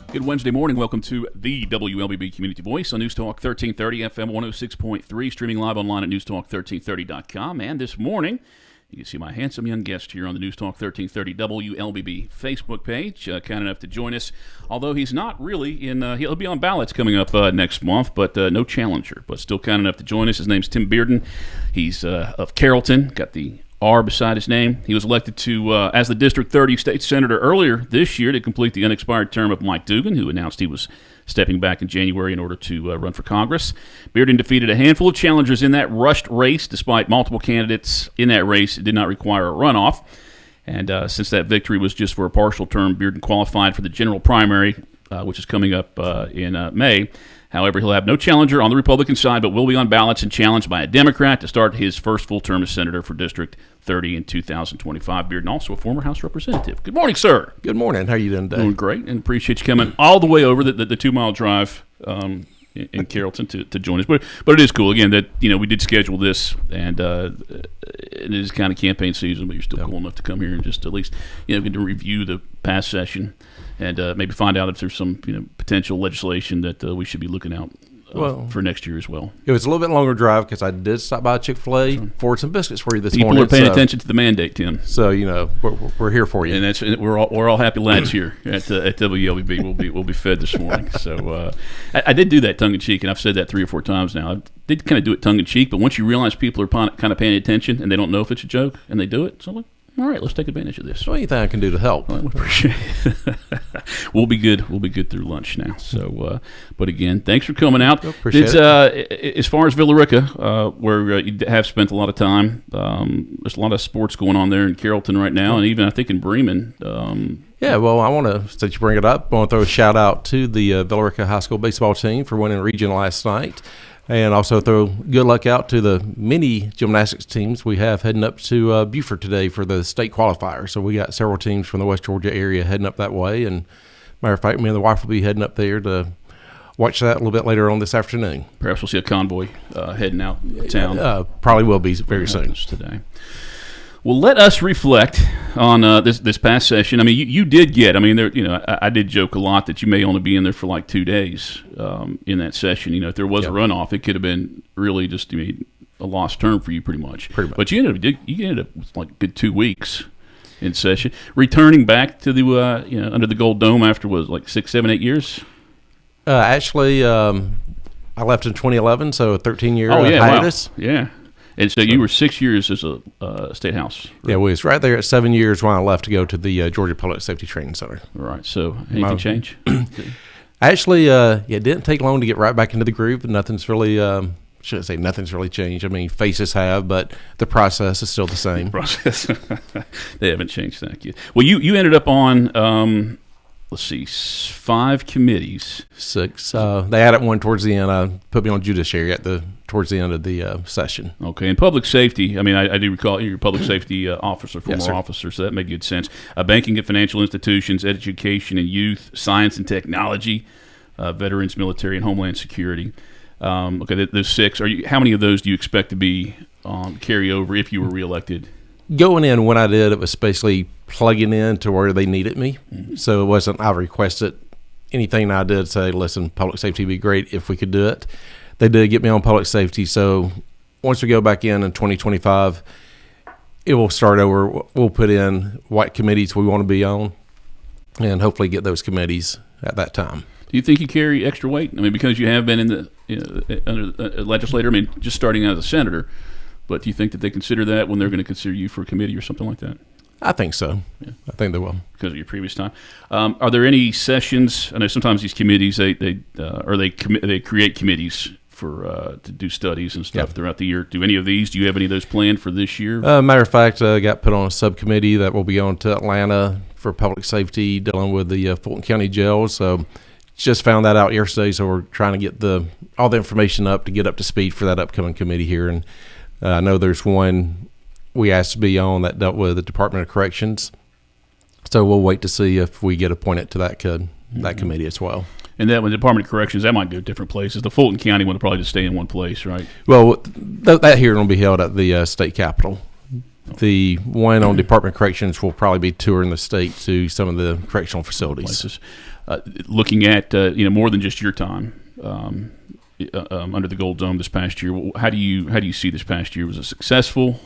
Good Wednesday morning. Welcome to the WLBB Community Voice on News Talk 1330 FM 106.3, streaming live online at newstalk1330.com. And this morning, you can see my handsome young guest here on the News Talk 1330 WLBB Facebook page, kind enough to join us. Although he's not really in, he'll be on ballots coming up next month, but no challenger. But still kind enough to join us. His name's Tim Bearden. He's of Carrollton, got the R beside his name. He was elected to as the District 30 state senator earlier this year to complete the unexpired term of Mike Dugan, who announced he was stepping back in January in order to run for Congress. Bearden defeated a handful of challengers in that rushed race. Despite multiple candidates in that race, it did not require a runoff. And since that victory was just for a partial term, Bearden qualified for the general primary, which is coming up in May. However, he'll have no challenger on the Republican side, but will be on ballots and challenged by a Democrat to start his first full term as senator for District 30 in 2025. Bearden, also a former House representative. Good morning, sir. Good morning. How are you doing today? Doing great, and appreciate you coming all the way over the 2-mile drive in Carrollton to join us. But it is cool, again, that we did schedule this, and it is kind of campaign season, but you're still cool enough to come here and just at least get to review the past session and maybe find out if there's some potential legislation that we should be looking out for next year as well. It was a little bit longer drive because I did stop by Chick-fil-A for some biscuits for you this morning. People are paying attention to the mandate, Tim. So we're here for you, and we're all happy lads here at WLBB. We'll be fed this morning. So I did do that tongue in cheek, and I've said that 3 or 4 times now. I did kind of do it tongue in cheek, but once you realize people are kind of paying attention and they don't know if it's a joke, and they do it, so I'm like, all right, let's take advantage of this. So anything I can do to help. Well, we appreciate it. We'll be good. We'll be good through lunch now. So, but again, thanks for coming out. Appreciate it. As far as Villa Rica, where you have spent a lot of time, there's a lot of sports going on there in Carrollton right now, and even I think in Bremen. Yeah, well, I want to, since you bring it up, I want to throw a shout out to the Villa Rica High School baseball team for winning region last night. And also throw good luck out to the many gymnastics teams we have heading up to Beaufort today for the state qualifier. So we got several teams from the West Georgia area heading up that way. And matter of fact, me and the wife will be heading up there to watch that a little bit later on this afternoon. Perhaps we'll see a convoy heading out of town. Probably will be very soon today. Well, let us reflect on this past session. I mean, you did get. I mean, I did joke a lot that you may only be in there for like 2 days in that session. If there was a runoff, it could have been really just a lost term for you, pretty much. But you ended up with like a good 2 weeks in session, returning back to the under the Gold Dome after like 6, 7, 8 years. Actually, I left in 2011, so a 13-year hiatus. Wow. Yeah. And so you were 6 years as a state house. Right? Yeah, we was right there at 7 years when I left to go to the Georgia Public Safety Training Center. Right. So anything change? Actually, it didn't take long to get right back into the groove. Nothing's really, shouldn't say nothing's really changed. I mean, faces have, but the process is still the same. They haven't changed that yet. Well, you ended up on, let's see, 5 committees. 6. They added one towards the end. Put me on judiciary towards the end of the session. Okay, and public safety, I mean, I do recall you're a public safety officer, former officer, so that made good sense. Banking and financial institutions, education and youth, science and technology, veterans, military, and homeland security. Okay, there's 6. How many of those do you expect to be carry over if you were reelected? Going in, when I did, it was basically plugging in to where they needed me. Mm-hmm. So it wasn't I requested anything I did say, listen, public safety would be great if we could do it. They did get me on public safety. So once we go back in 2025, it will start over. We'll put in what committees we want to be on and hopefully get those committees at that time. Do you think you carry extra weight? I mean, because you have been in the under a legislator, I mean, just starting out as a senator, but do you think that they consider that when they're going to consider you for a committee or something like that? I think so. Yeah. I think they will. Because of your previous time. Are there any sessions? I know sometimes these committees, they create committees to do studies and stuff throughout the year. Do you have any of those planned for this year? Matter of fact, I got put on a subcommittee that will be going to Atlanta for public safety, dealing with the Fulton County jails. So just found that out yesterday, so we're trying to get all the information up to get up to speed for that upcoming committee here. And I know there's one we asked to be on that dealt with the Department of Corrections. So we'll wait to see if we get appointed to that committee as well. And that with the Department of Corrections, that might go different places. The Fulton County one will probably just stay in one place, right? Well, that hearing will be held at the state capitol. The one on Department of Corrections will probably be touring the state to some of the correctional facilities. Places. Looking at more than just your time under the Gold Dome this past year, how do you see this past year? Was it successful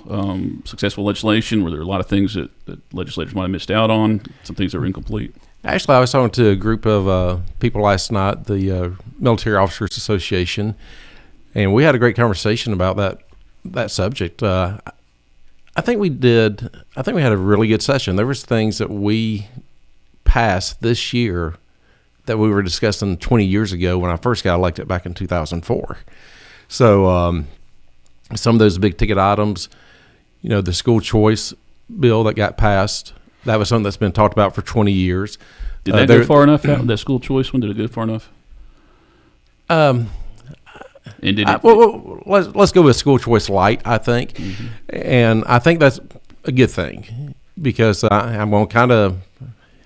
legislation? Were there a lot of things that legislators might have missed out on? Some things that were incomplete? Actually, I was talking to a group of people last night, the Military Officers Association, and we had a great conversation about that subject. I think we had a really good session. There was things that we passed this year that we were discussing 20 years ago when I first got elected back in 2004. So some of those big ticket items, the school choice bill that got passed, that was something that's been talked about for 20 years. Did that go far enough? That school choice one, did it go far enough? And did it, let's go with school choice light, I think. Mm-hmm. And I think that's a good thing because I'm going to kind of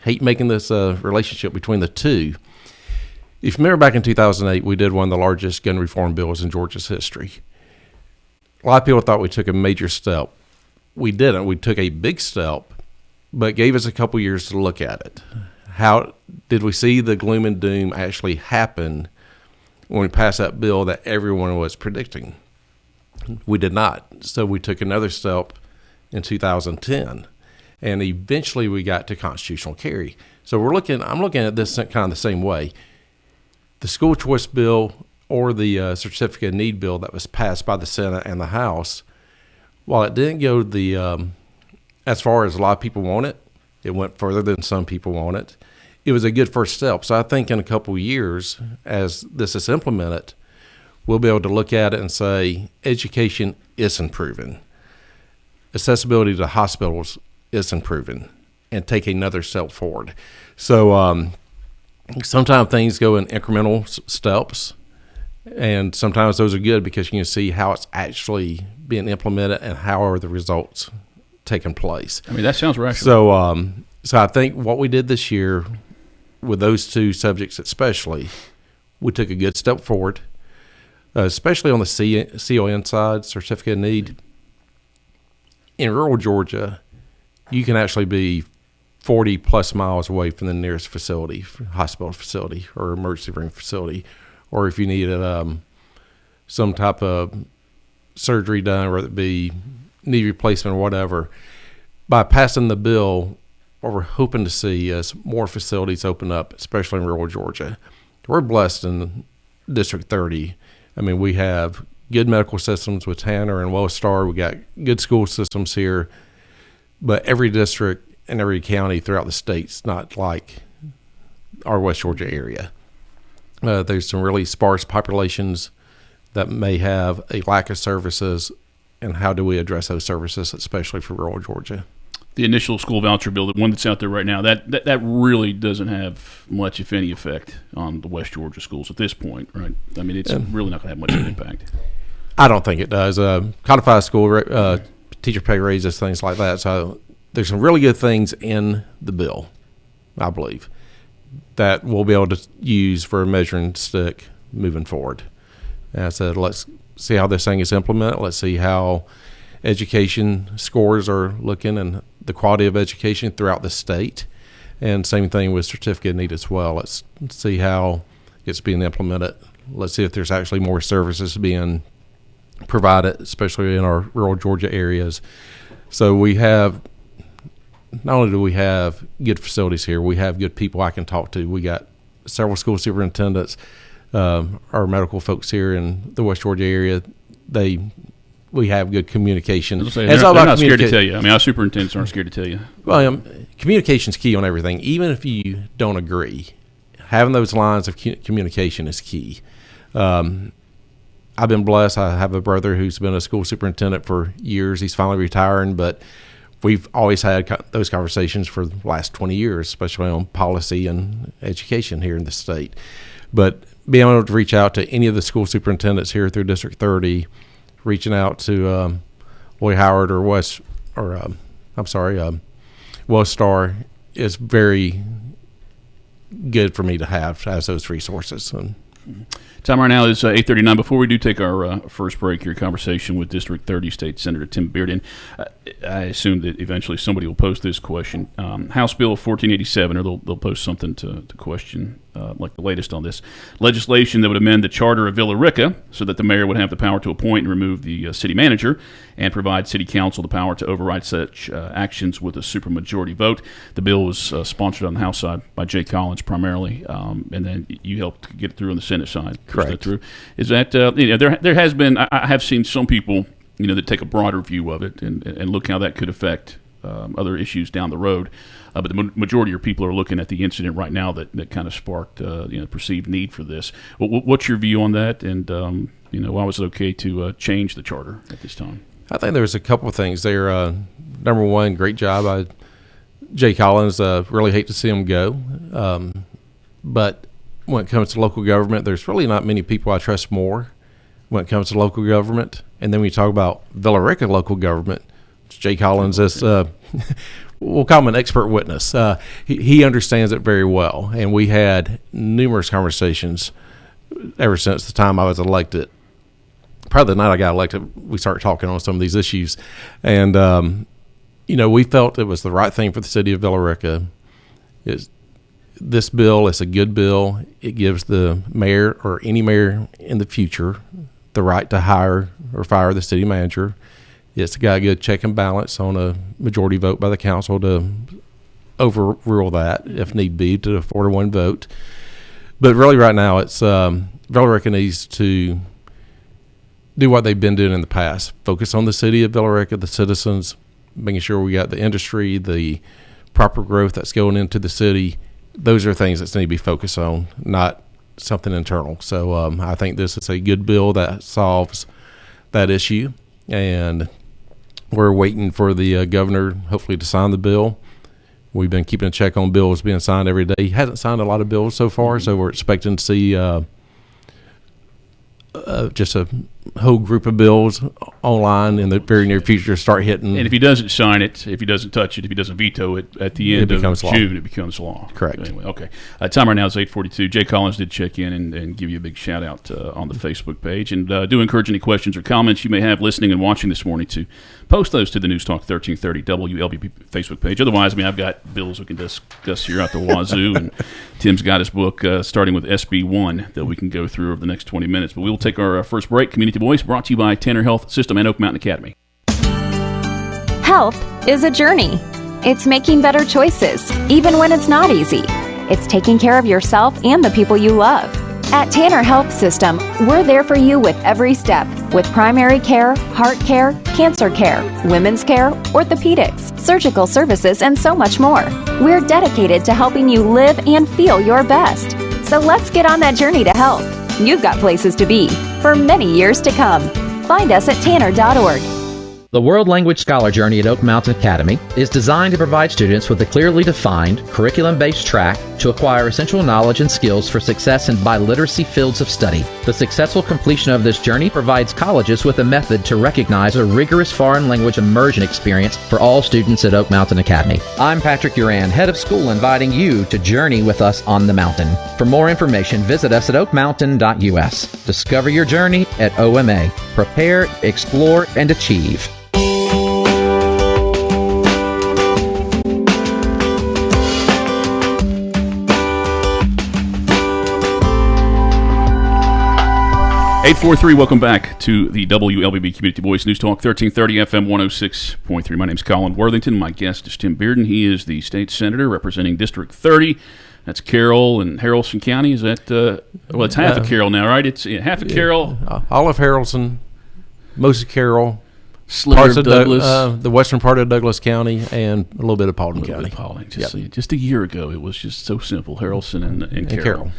hate making this relationship between the two. If you remember back in 2008, we did one of the largest gun reform bills in Georgia's history. A lot of people thought we took a major step. We didn't. We took a big step, but it gave us a couple years to look at it. How did we see the gloom and doom actually happen when we passed that bill that everyone was predicting? We did not. So we took another step in 2010, and eventually we got to constitutional carry. So I'm looking at this kind of the same way. The school choice bill or the certificate of need bill that was passed by the Senate and the House, while it didn't go as far as a lot of people want it, it went further than some people want it. It was a good first step. So I think in a couple of years, as this is implemented, we'll be able to look at it and say education is improving. Accessibility to hospitals is improving, and take another step forward. So sometimes things go in incremental steps, and sometimes those are good because you can see how it's actually being implemented and how are the results taking place. I mean, that sounds rational. So I think what we did this year with those two subjects especially, we took a good step forward, especially on the CON side, certificate of need. In rural Georgia, you can actually be 40-plus miles away from the nearest facility, hospital facility or emergency room facility, or if you needed some type of surgery done, whether it be knee replacement or whatever. By passing the bill, what we're hoping to see is more facilities open up, especially in rural Georgia. We're blessed in District 30. I mean, we have good medical systems with Tanner and Wellstar. We got good school systems here. But every district and every county throughout the state's not like our West Georgia area. There's some really sparse populations that may have a lack of services, and how do we address those services, especially for rural Georgia? The initial school voucher bill, the one that's out there right now, that really doesn't have much, if any, effect on the West Georgia schools at this point, right? I mean, it's really not going to have much of an impact. I don't think it does. Codified school, teacher pay raises, things like that. So there's some really good things in the bill, I believe, that we'll be able to use for a measuring stick moving forward. And I said, let's see how this thing is implemented. Let's see how education scores are looking and the quality of education throughout the state. And same thing with certificate of need as well. Let's see how it's being implemented. Let's see if there's actually more services being provided, especially in our rural Georgia areas. So we have, not only do we have good facilities here, we have good people I can talk to. We got several school superintendents, our medical folks here in the West Georgia area. We have good communication. They're not scared to tell you. I mean, our superintendents aren't scared to tell you. Well, communication's key on everything, even if you don't agree. Having those lines of communication is key. I've been blessed. I have a brother who's been a school superintendent for years. He's finally retiring, but we've always had those conversations for the last 20 years, especially on policy and education here in the state. But being able to reach out to any of the school superintendents here through District 30, reaching out to Lloyd Howard or Wellstar is very good for me to have as those resources. And Time right now is 8:39. Before we do take our first break, your conversation with District 30 State Senator Tim Bearden, I assume that eventually somebody will post this question. House Bill 1487, or they'll post something to question, like the latest on this legislation that would amend the charter of Villa Rica so that the mayor would have the power to appoint and remove the city manager and provide city council the power to override such actions with a supermajority vote. The bill was sponsored on the House side by Jay Collins primarily, and then you helped get it through on the Senate side. Correct. Through. Is that there has been? I have seen some people that take a broader view of it and look how that could affect other issues down the road. But the majority of people are looking at the incident right now that kind of sparked perceived need for this. What's your view on that? And why was it okay to change the charter at this time? I think there's a couple of things there. Number one, great job by Jay Collins. Really hate to see him go, but when it comes to local government, there's really not many people I trust more when it comes to local government. And then when you talk about Villa Rica local government, Jay Collins is, we'll call him an expert witness. He understands it very well. And we had numerous conversations ever since the time I was elected. Probably the night I got elected, we started talking on some of these issues. And, we felt it was the right thing for the city of Villa Rica. This bill is a good bill. It gives the mayor or any mayor in the future the right to hire or fire the city manager. It's got a good check and balance on a majority vote by the council to overrule that if need be to a 4-1 vote. But really right now it's Villa Rica needs to do what they've been doing in the past. Focus on the city of Villa Rica, the citizens, making sure we got the industry, the proper growth that's going into the city. Those are things that need to be focused on, not something internal. So I think this is a good bill that solves that issue, and we're waiting for the governor hopefully to sign the bill. We've been keeping a check on bills being signed every day. He hasn't signed a lot of bills so far, so we're expecting to see just a whole group of bills online in the very near future start hitting. And if he doesn't sign it, if he doesn't touch it, if he doesn't veto it at the end of June, it becomes law. Correct. Anyway, okay. Time right now is 8:42. Jay Collins did check in and give you a big shout out on the Facebook page. And do encourage any questions or comments you may have listening and watching this morning to post those to the News Talk 1330 WLBP Facebook page. Otherwise, I've got bills we can discuss here out the wazoo, and Tim's got his book starting with SB1 that we can go through over the next 20 minutes. But we will take our first break. Community Voice brought to you by Tanner Health System and Oak Mountain Academy. Health is a journey. It's making better choices, even when it's not easy. It's taking care of yourself and the people you love. At Tanner Health System, we're there for you with every step, with primary care, heart care, cancer care, women's care, orthopedics, surgical services, and so much more. We're dedicated to helping you live and feel your best. So let's get on that journey to health. You've got places to be for many years to come. Find us at tanner.org. The World Language Scholar Journey at Oak Mountain Academy is designed to provide students with a clearly defined, curriculum-based track to acquire essential knowledge and skills for success in biliteracy fields of study. The successful completion of this journey provides colleges with a method to recognize a rigorous foreign language immersion experience for all students at Oak Mountain Academy. I'm Patrick Duran, head of school, inviting you to journey with us on the mountain. For more information, visit us at oakmountain.us. Discover your journey at OMA. Prepare, explore, and achieve. Eight 843, welcome back to the WLBB Community Voice News Talk 1330 FM 106.3. My name's Colin Worthington. My guest is Tim Bearden. He is the state senator representing District 30. That's Carroll and Haralson County. Is that, well, it's half of Carroll now, right? It's half of Carroll. All of Haralson, most of Carroll, Sliver of Douglas. the western part of Douglas County, and a little bit of Paulding County. Just a year ago, it was just so simple. Haralson and Carroll.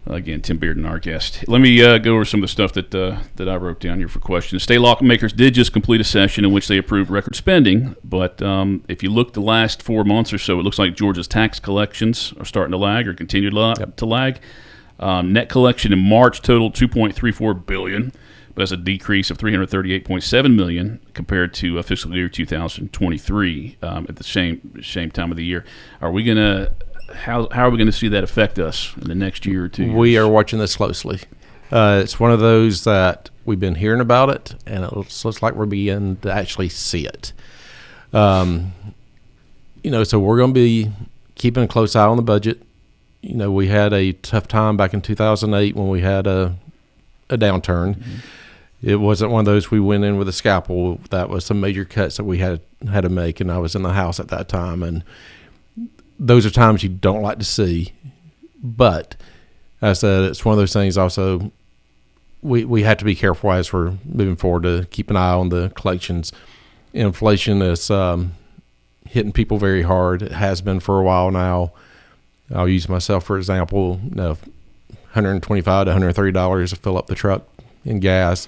Again, Tim Bearden, our guest. Let me go over some of the stuff that I wrote down here for questions. State lawmakers did just complete a session in which they approved record spending, but if you look the last 4 months or so, it looks like Georgia's tax collections are starting to lag or continue to lag. Net collection in March totaled $2.34 billion, but that's a decrease of $338.7 million compared to fiscal year 2023 at the same time of the year. Are we going to how are we going to see that affect us in the next year or 2 years? We are watching this closely. It's one of those that we've been hearing about it, and it looks like we're beginning to actually see it. So we're going to be keeping a close eye on the budget. We had a tough time back in 2008 when we had a downturn. Mm-hmm. It wasn't one of those we went in with a scalpel. That was some major cuts that we had to make, and I was in the House at that time. And those are times you don't like to see. But as I said, it's one of those things also we have to be careful as we're moving forward to keep an eye on the collections. Inflation is hitting people very hard. It has been for a while now. I'll use myself for example. $125 to $130 to fill up the truck in gas.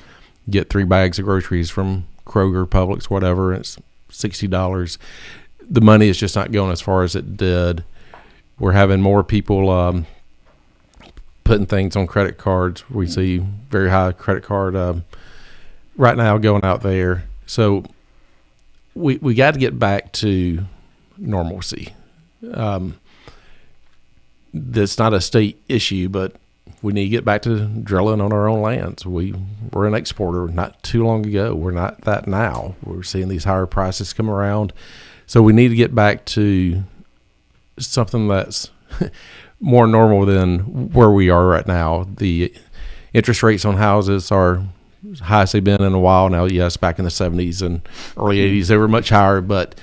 Get 3 bags of groceries from Kroger, Publix, whatever. It's $60. The money is just not going as far as it did. We're having more people putting things on credit cards. We see very high credit card right now going out there. So we got to get back to normalcy. That's not a state issue, but we need to get back to drilling on our own lands. We were an exporter not too long ago. We're not that now. We're seeing these higher prices come around. So we need to get back to something that's more normal than where we are right now. The interest rates on houses are as high as they've been in a while now. Yes, back in the 70s and early 80s, they were much higher. But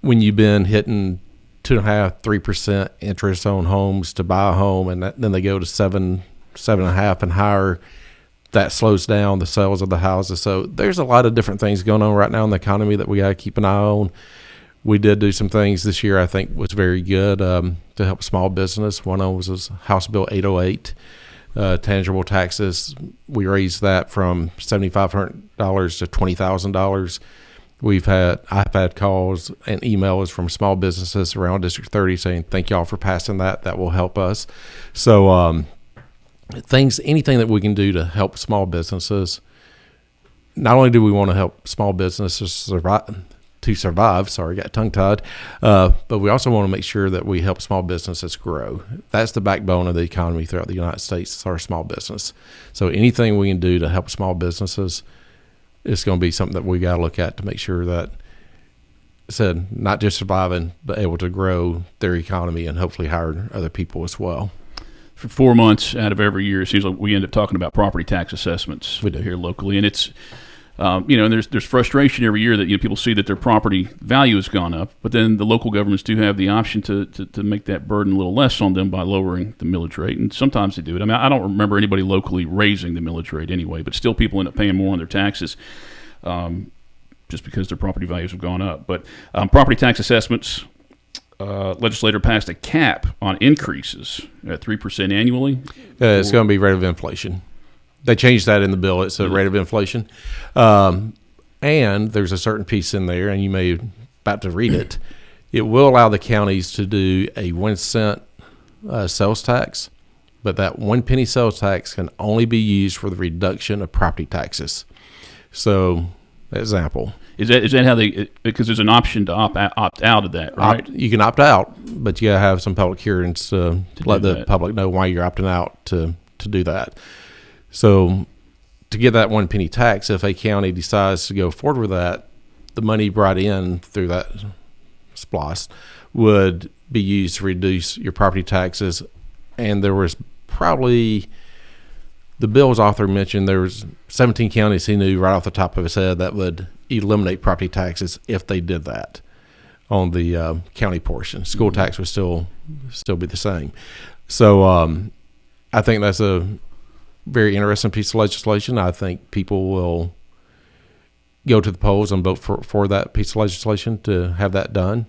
when you've been hitting 2.5%, 3% interest on homes to buy a home, and then they go to 7.5% and higher, that slows down the sales of the houses. So there's a lot of different things going on right now in the economy that we got to keep an eye on. We did do some things this year I think was very good to help small business. One of them was House Bill 808, tangible taxes. We raised that from $7,500 to $20,000. I've had calls and emails from small businesses around District 30 saying, thank y'all for passing that. That will help us. So anything that we can do to help small businesses. Not only do we want to help small businesses survive, sorry, got tongue-tied, but we also want to make sure that we help small businesses grow. That's the backbone of the economy throughout the United States, is our small business. So anything we can do to help small businesses, it's going to be something that we got to look at to make sure that, not just surviving, but able to grow their economy and hopefully hire other people as well. For 4 months out of every year, it seems like we end up talking about property tax assessments we do here locally, and it's and there's frustration every year that people see that their property value has gone up, but then the local governments do have the option to make that burden a little less on them by lowering the millage rate, and sometimes they do it. I mean, I don't remember anybody locally raising the millage rate anyway, but still people end up paying more on their taxes just because their property values have gone up. But property tax assessments, legislator passed a cap on increases at 3% annually. It's going to be rate of inflation. They changed that in the bill. It's a rate of inflation. And there's a certain piece in there, and you may be about to read it. It will allow the counties to do a 1 cent sales tax, but that 1 penny sales tax can only be used for the reduction of property taxes. So, example. Is that how because there's an option to opt out of that, right? You can opt out, but you got to have some public hearings to let the public know why you're opting out to do that. So to get that 1 penny tax, if a county decides to go forward with that, the money brought in through that SPLOST would be used to reduce your property taxes. And there was probably, the bill's author mentioned there was 17 counties he knew right off the top of his head that would eliminate property taxes if they did that on the county portion. School tax would still be the same. So I think that's a very interesting piece of legislation. I think people will go to the polls and vote for that piece of legislation to have that done.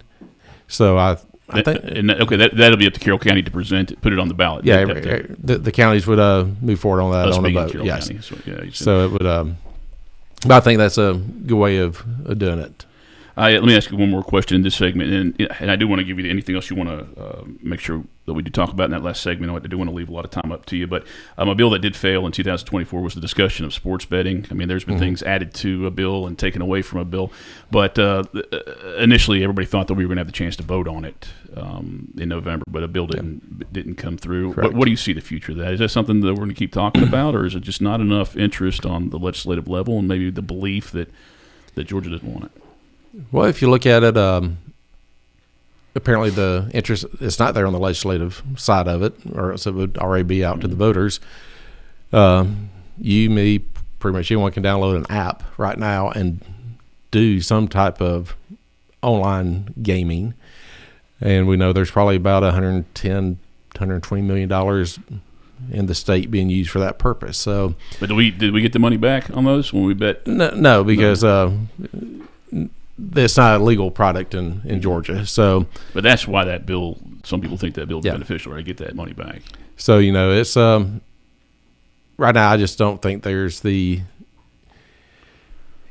So I think that'll be up to Carroll County to present it, put it on the ballot. Yeah, the counties would move forward on that on the vote. Yes, County, so it would. But I think that's a good way of doing it. Let me ask you one more question in this segment, and I do want to give you anything else you want to make sure that we do talk about in that last segment. I do want to leave a lot of time up to you, but a bill that did fail in 2024 was the discussion of sports betting. I mean, there's been things added to a bill and taken away from a bill, but initially everybody thought that we were going to have the chance to vote on it in November, but a bill didn't come through. What do you see the future of that? Is that something that we're going to keep talking about, or is it just not enough interest on the legislative level and maybe the belief that Georgia doesn't want it? Well, if you look at it, apparently the interest is not there on the legislative side of it, or else it would already be out to the voters. You, me, pretty much anyone can download an app right now and do some type of online gaming. And we know there's probably about $110, $120 million in the state being used for that purpose. So, but did we get the money back on those when we bet? No, because it's not a legal product in Georgia. So, but that's why that bill. Some people think that bill is beneficial, right? Get that money back. So it's right now. I just don't think there's the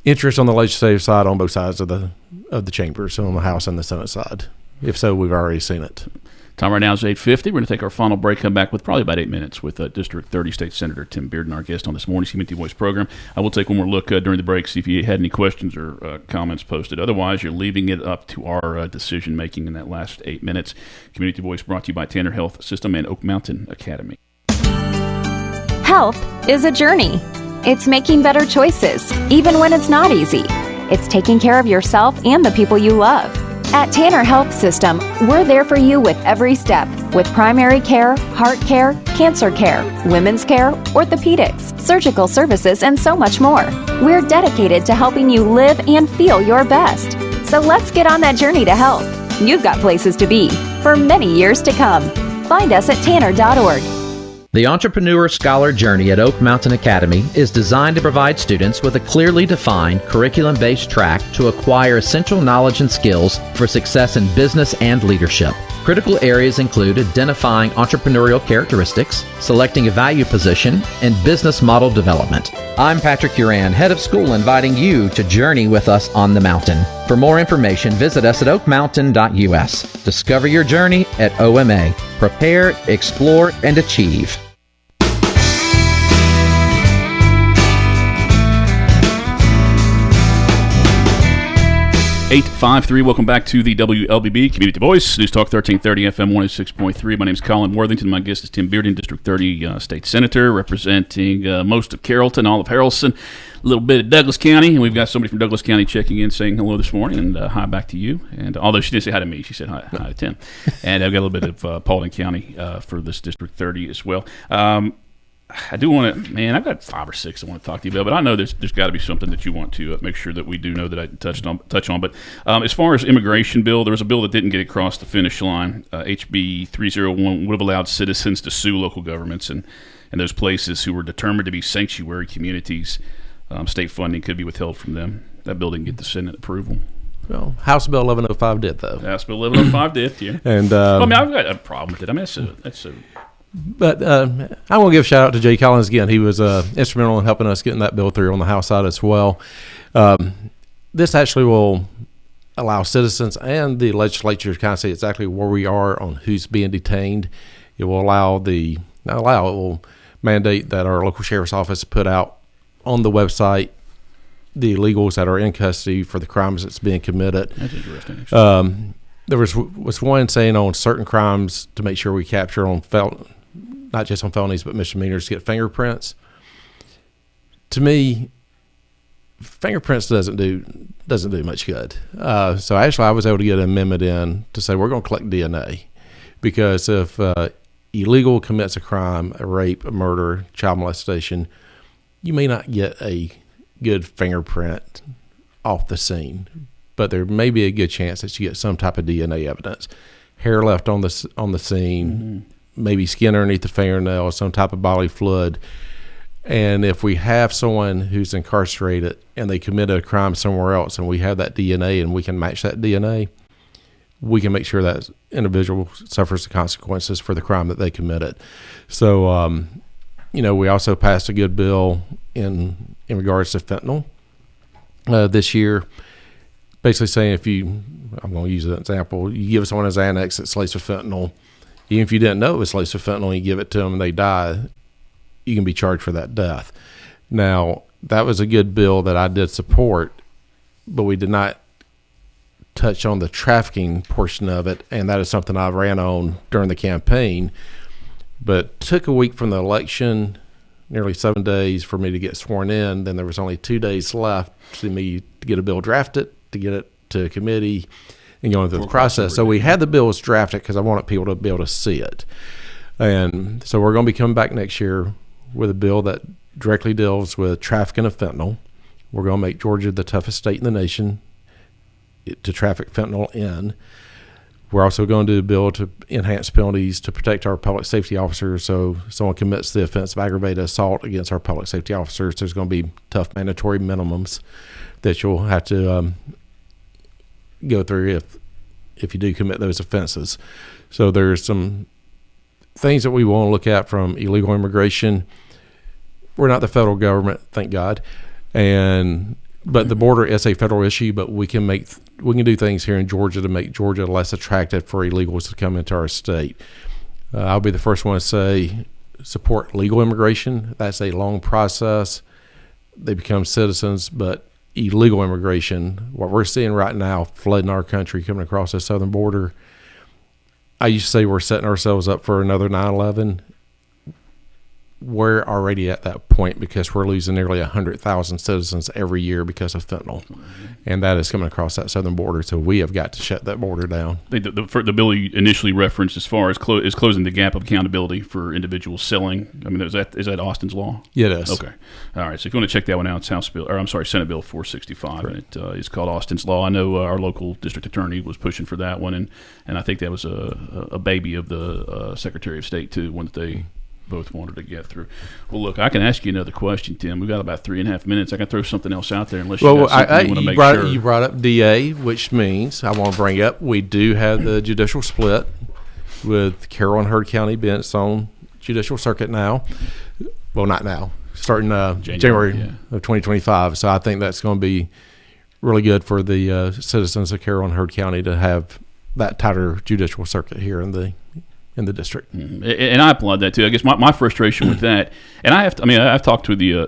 interest on the legislative side on both sides of the chambers, so on the House and the Senate side. If so, we've already seen it. Time right now is 8:50. We're going to take our final break, come back with probably about 8 minutes with District 30 State Senator Tim Bearden, our guest on this morning's Community Voice program. I will take one more look during the break, see if you had any questions or comments posted. Otherwise, you're leaving it up to our decision-making in that last 8 minutes. Community Voice brought to you by Tanner Health System and Oak Mountain Academy. Health is a journey. It's making better choices, even when it's not easy. It's taking care of yourself and the people you love. At Tanner Health System, we're there for you with every step, with primary care, heart care, cancer care, women's care, orthopedics, surgical services, and so much more. We're dedicated to helping you live and feel your best. So let's get on that journey to health. You've got places to be for many years to come. Find us at tanner.org. The Entrepreneur Scholar Journey at Oak Mountain Academy is designed to provide students with a clearly defined curriculum-based track to acquire essential knowledge and skills for success in business and leadership. Critical areas include identifying entrepreneurial characteristics, selecting a value position, and business model development. I'm Patrick Uran, head of school, inviting you to journey with us on the mountain. For more information, visit us at oakmountain.us. Discover your journey at OMA. Prepare, explore, and achieve. 853. Welcome back to the WLBB Community Voice, News Talk 1330 FM 106.3. My name is Colin Worthington. My guest is Tim Bearden, District 30 State Senator, representing most of Carrollton, all of Haralson, a little bit of Douglas County. And we've got somebody from Douglas County checking in, saying hello this morning, and hi back to you. And although she didn't say hi to me, she said hi to Tim. And I've got a little bit of Paulding County for this District 30 as well. I do want to, man, I've got 5 or 6 I want to talk to you about, but I know there's got to be something that you want to make sure that we do know that I touch on. But as far as immigration bill, there was a bill that didn't get across the finish line. HB 301 would have allowed citizens to sue local governments and those places who were determined to be sanctuary communities. State funding could be withheld from them. That bill didn't get the Senate approval. Well, House Bill 1105 did, though. House Bill 1105 did, yeah. And well, I mean, I've got a problem with it. I mean, that's a But I want to give a shout out to Jay Collins again. He was instrumental in helping us getting that bill through on the House side as well. This actually will allow citizens and the legislature to kind of see exactly where we are on who's being detained. It will it will mandate that our local sheriff's office put out on the website the illegals that are in custody for the crimes that's being committed. That's interesting, actually. There was one saying on certain crimes to make sure we capture on not just on felonies but misdemeanors, get fingerprints. To me, fingerprints doesn't do much good. So actually, I was able to get an amendment in to say we're going to collect DNA, because if illegal commits a crime, a rape, a murder, child molestation, you may not get a good fingerprint off the scene, but there may be a good chance that you get some type of DNA evidence, hair left on the scene, maybe skin underneath the fingernail, some type of bodily fluid. And if we have someone who's incarcerated and they committed a crime somewhere else, and we have that DNA and we can match that DNA, we can make sure that individual suffers the consequences for the crime that they committed. So, we also passed a good bill in regards to fentanyl this year. basically saying I'm going to use an example, you give someone a Xanax that's laced with fentanyl, even if you didn't know it was laced with fentanyl, and you give it to them and they die, you can be charged for that death. Now, that was a good bill that I did support, but we did not touch on the trafficking portion of it, and that is something I ran on during the campaign. But took a week from the election, nearly 7 days for me to get sworn in. Then there was only 2 days left to me to get a bill drafted, to get it to committee, and going through the process. So we had the bills drafted because I wanted people to be able to see it. And so we're going to be coming back next year with a bill that directly deals with trafficking of fentanyl. We're going to make Georgia the toughest state in the nation to traffic fentanyl in. We're also going to do a bill to enhance penalties to protect our public safety officers. So if someone commits the offense of aggravated assault against our public safety officers, there's going to be tough mandatory minimums that you'll have to go through if you do commit those offenses. So there's some things that we want to look at from illegal immigration. We're not the federal government, thank God, but the border is a federal issue. But we can do things here in Georgia to make Georgia less attractive for illegals to come into our state. I'll be the first one to say support legal immigration. That's a long process. They become citizens, but illegal immigration, what we're seeing right now, flooding our country, coming across the southern border. I used to say we're setting ourselves up for another 9/11. We're already at that point because we're losing nearly 100,000 citizens every year because of fentanyl, and that is coming across that southern border. So we have got to shut that border down. The bill you initially referenced, as far as is closing the gap of accountability for individuals selling. I mean, is that Austin's law? Yeah, it is. Okay, all right. So if you want to check that one out, it's Senate Bill 465, correct. And it is called Austin's Law. I know our local district attorney was pushing for that one, and I think that was a baby of the Secretary of State too, one that they both wanted to get through. Well, look, I can ask you another question, Tim. We've got about 3.5 minutes. I can throw something else out there unless you got something you want to make sure. You brought up DA, which means I want to bring up we do have the judicial split with Carroll and Heard County being its own judicial circuit now. Well, not now. Starting January of 2025. So I think that's going to be really good for the citizens of Carroll and Heard County to have that tighter judicial circuit here in the district. And I applaud that too. I guess my frustration with that, and I've talked to the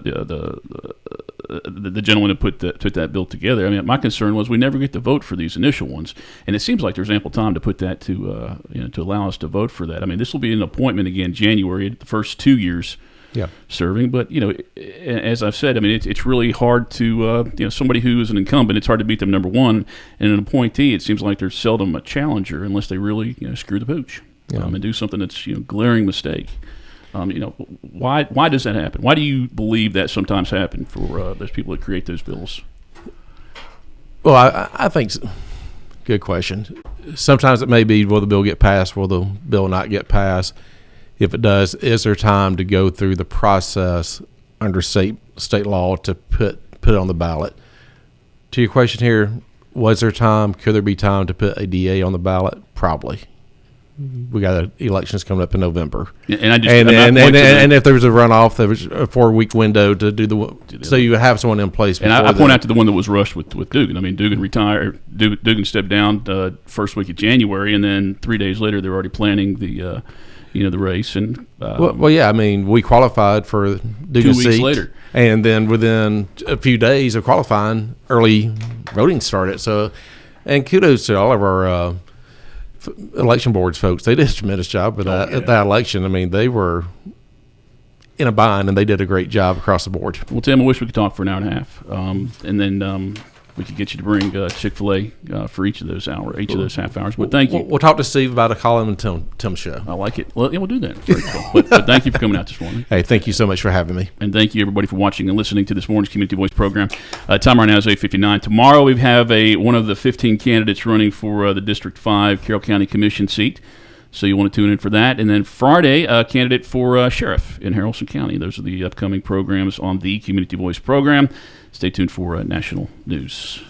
gentleman who put that bill together. I mean, my concern was we never get to vote for these initial ones, and it seems like there's ample time to put that to allow us to vote for that. I mean, this will be an appointment again January, the first 2 years. Yeah, serving, but as I've said, I mean it's really hard to somebody who is an incumbent. It's hard to beat them number one, and an appointee. It seems like there's seldom a challenger unless they really screw the pooch. And do something that's glaring mistake. Why does that happen? Why do you believe that sometimes happen for those people that create those bills? Well, I think good question. Sometimes it may be, will the bill get passed? Will the bill not get passed? If it does, is there time to go through the process under state law to put it on the ballot? To your question here, was there time? Could there be time to put a DA on the ballot? Probably. We got elections coming up in November, and if there was a runoff, there was a 4-week window to do so you have someone in place. And I point out to the one that was rushed with Dugan. I mean, Dugan retired. Dugan stepped down first week of January, and then 3 days later they're already planning the race. And well, yeah, I mean, we qualified for Dugan's 2 weeks seat, later, and then within a few days of qualifying, early voting started. So, and kudos to all of our election boards folks. They did a tremendous job with that election. I mean, they were in a bind, and they did a great job across the board. Well, Tim, I wish we could talk for an hour and a half, and then we could get you to bring Chick-fil-A for each of those half hours. But thank you. We'll talk to Steve about a Colin and Tim show. I like it. Well, yeah, we'll do that. Very cool. But thank you for coming out this morning. Hey, thank you so much for having me. And thank you, everybody, for watching and listening to this morning's Community Voice program. Time right now is 8:59. Tomorrow we have one of the 15 candidates running for the District 5 Carroll County Commission seat. So you want to tune in for that. And then Friday, a candidate for sheriff in Haralson County. Those are the upcoming programs on the Community Voice program. Stay tuned for national news.